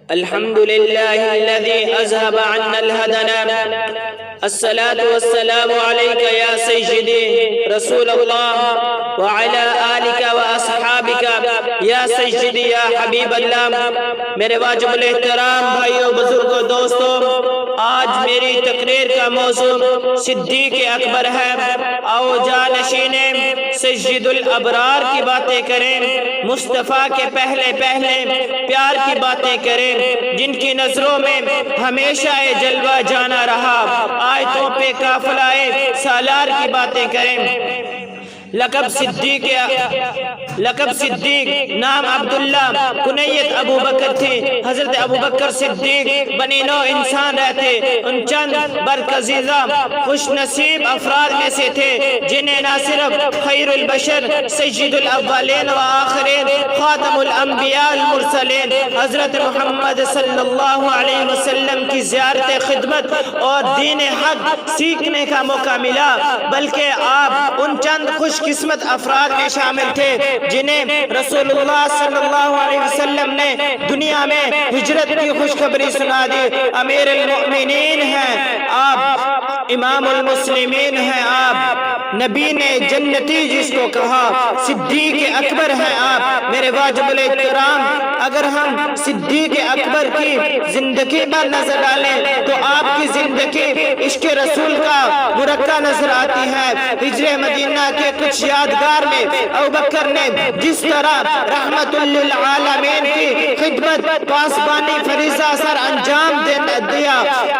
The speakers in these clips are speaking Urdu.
الحمد لله الذي أذهب عنا الهدنا الصلاة والسلام عليك يا سيدي رسول الله وعلى آلك وأصحابك یا سیدی یا حبیب اللہ۔ میرے واجب الاحترام بھائیوں، بزرگوں، دوستوں، آج میری تقریر کا موضوع صدیق اکبر ہے۔ آؤ جانشین سید الابرار کی باتیں کریں، مصطفیٰ کے پہلے پیار کی باتیں کریں، جن کی نظروں میں ہمیشہ جلوہ جانا رہا۔ آیتوں پہ قافلہ سالار کی باتیں کریں۔ لقب صدیق، نام عبداللہ، کنیت ابو بکر تھی۔ حضرت ابو بکر صدیق بنی نوع انسان رہتے، ان چند برگزیدہ خوش نصیب افراد میں سے تھے جنہیں نہ صرف خیر البشر، سید الاولین و آخرین، خاتم الانبیاء المرسلین حضرت محمد صلی اللہ علیہ وسلم کی زیارت خدمت اور دین حق سیکھنے کا موقع ملا، بلکہ آپ ان چند خوش قسمت افراد میں شامل تھے جنہیں رسول اللہ صلی اللہ علیہ وسلم نے دنیا میں ہجرت کی خوشخبری سنا دی۔ امیر المؤمنین ہیں آپ، امام المسلمین ہیں آپ، نبی نے جنتی جس کو کہا، صدیق اکبر ہیں آپ۔ میرے واجب الاحترام، اگر ہم صدیق اکبر کی زندگی پر نظر ڈالیں تو آپ کی زندگی عشق رسول کا مرکہ نظر آتی ہے۔ ہجر مدینہ کے کچھ یادگار میں ابو بکر نے جس طرح رحمت للعالمین کی خدمت پاسبانی فریضہ سر انجام دیا،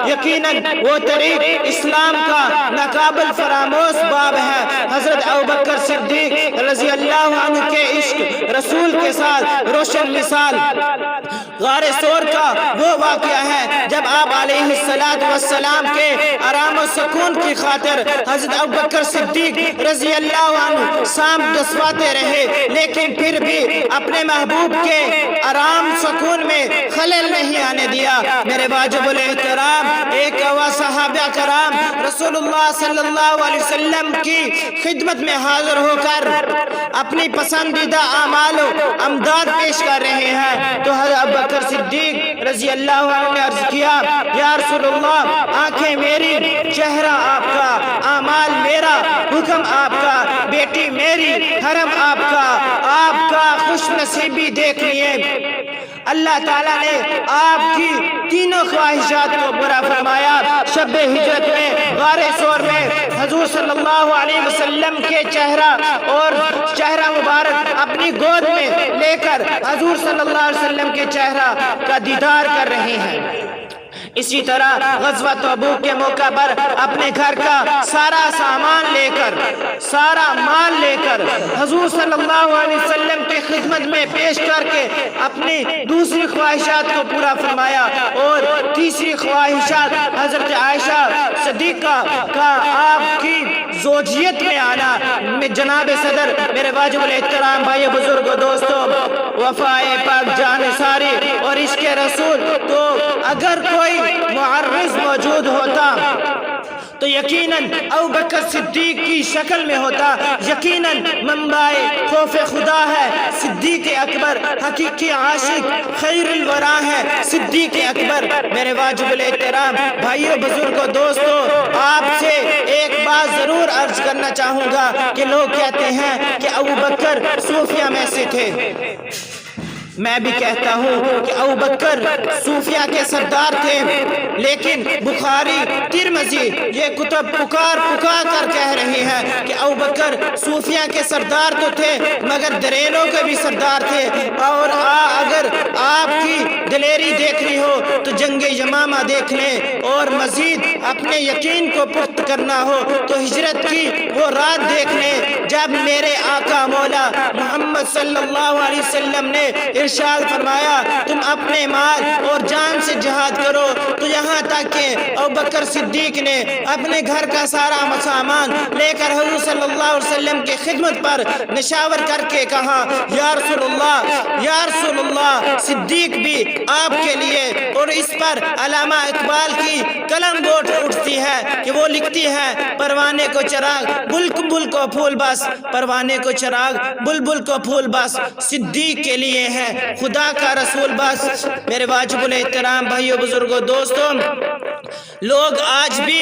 یقیناً وہ طریق اسلام کا ناقابل فراموش باب ہے۔ حضرت ابو بکر صدیق رضی اللہ عنہ کے عشق رسول کے ساتھ روشن مثال غار ثور کا وہ واقعہ ہے جب آپ علیہ السلام کے آرام و سکون کی خاطر حضرت ابو بکر صدیق رضی اللہ عنہ سام دسواتے رہے، لیکن پھر بھی اپنے محبوب کے آرام سکون میں خلل نہیں آنے دیا۔ میرے واجب الاحترام، ایک صحابہ کرام رسول اللہ صلی اللہ علیہ وسلم کی خدمت میں حاضر ہو کر اپنی پسندیدہ اعمال و امداد پیش کر رہے ہیں تو حضرت ابو بکر صدیق رضی اللہ عنہ نے عرض کیا، یا رسول اللہ، آنکھیں میری، چہرہ آپ کا، اعمال میرا، حکم آپ کا، بیٹی میری، حرم آپ کا خوش نصیبی دیکھ لیے۔ اللہ تعالیٰ نے آپ کی تینوں خواہشات کو پورا فرمایا۔ شب ہجرت میں غار ثور میں حضور صلی اللہ علیہ وسلم کے چہرہ مبارک اپنی گود میں لے کر حضور صلی اللہ علیہ وسلم کے چہرہ کا دیدار کر رہے ہیں۔ اسی طرح غزوہ تبوک کے موقع پر اپنے گھر کا سارا سامان لے کر، سارا مال لے کر حضور صلی اللہ علیہ وسلم کی خدمت میں پیش کر کے اپنی دوسری خواہشات کو پورا فرمایا۔ اور تیسری خواہشات حضرت عائشہ صدیقہ کا آپ کی زوجیت میں آنا۔ جناب صدر، میرے واجب الاحترام بھائی، بزرگوں، دوستوں، وفائے پاک جان ساری اور عشق رسول، تو اگر کوئی معرض موجود ہوتا تو یقیناً ابو بکر صدیق کی شکل میں ہوتا۔ یقیناً منبع خوف خدا ہے صدیق اکبر، حقیقی عاشق خیر الورا ہے صدیق اکبر۔ میرے واجب الاحترام بھائیوں، بزرگوں، دوستوں، آپ سے ایک بات ضرور عرض کرنا چاہوں گا کہ لوگ کہتے ہیں کہ ابو بکر صوفیہ میں سے تھے۔ میں بھی کہتا ہوں کہ ابو بکر صوفیہ کے سردار تھے، لیکن بخاری، ترمذی یہ کتب پکار کر کہہ رہی ہیں کہ ابو بکر صوفیہ کے سردار تو تھے مگر دریروں کے بھی سردار تھے۔ اور اگر آپ کی دلیری دیکھنی ہو تو جنگ یمامہ دیکھ لیں، اور مزید اپنے یقین کو پخت کرنا ہو تو ہجرت کی وہ رات دیکھ لیں جب میرے آقا مولا محمد صلی اللہ علیہ وسلم نے ارشاد فرمایا، تم اپنے مال اور جان سے جہاد کرو۔ تو یہاں تک کہ ابو بکر صدیق نے اپنے گھر کا سارا سامان لے کر حضور صلی اللہ علیہ وسلم کی خدمت پر نشاور کر کے کہا، یا رسول اللہ، یا رسول اللہ، صدیق بھی آپ کے لیے اور اور اس پر علامہ اقبال کی قلم اٹھتی ہے کہ وہ لکھتی ہے پروانے کو چراغ بلبل کو پھول بس، پروانے کو چراغ بلبل کو پھول بس، صدیق کے لیے ہے خدا کا رسول بس۔ میرے واجب الاحترام بھائیو بزرگوں دوستوں، لوگ آج بھی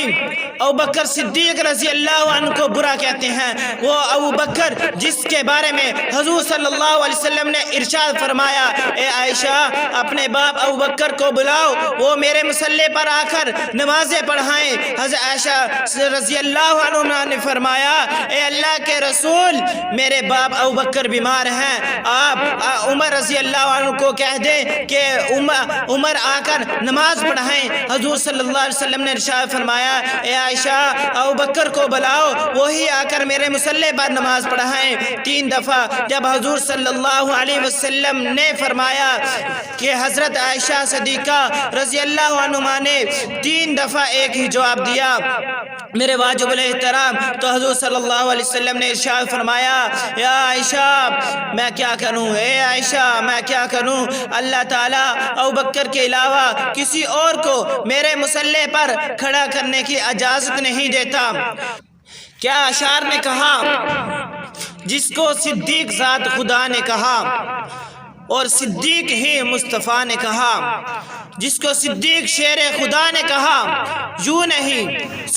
ابوبکر صدیق رضی اللہ عنہ کو برا کہتے ہیں۔ وہ ابوبکر جس کے بارے میں حضور صلی اللہ علیہ وسلم نے ارشاد فرمایا، اے عائشہ اپنے باپ ابوبکر کو بلاؤ، وہ میرے مصلی پر آ کر نمازیں پڑھائیں۔ حضرت عائشہ رضی اللہ عنہ نے فرمایا، اے اللہ کے رسول میرے باپ ابوبکر بیمار ہیں، آپ عمر رضی اللہ عنہ کو کہہ دیں کہ عمر آ کر نماز پڑھائیں۔ حضور صلی اللہ علیہ وسلم نے ارشاد فرمایا، اے عائشہ ابوبکر کو بلاؤ، وہی آ کر میرے مصلی پر نماز پڑھائیں۔ 3 دفعہ جب حضور صلی اللہ علیہ وسلم نے فرمایا کہ حضرت عائشہ صدیقہ رضی اللہ عنہ نے 3 دفعہ ایک ہی جواب دیا، میرے واجب الاحترام، تو حضور صلی اللہ علیہ وسلم نے ارشاد فرمایا، یا عائشہ میں کیا کروں، اے عائشہ میں کیا کروں، اللہ تعالیٰ ابوبکر کے علاوہ کسی اور کو میرے مصلی پر کھڑا کرنے کی اجازت نہیں دیتا۔ کیا اشعار نے کہا، جس کو صدیق ذات خدا نے کہا اور صدیق ہی مصطفیٰ نے کہا، جس کو صدیق شیر خدا نے کہا، یوں نہیں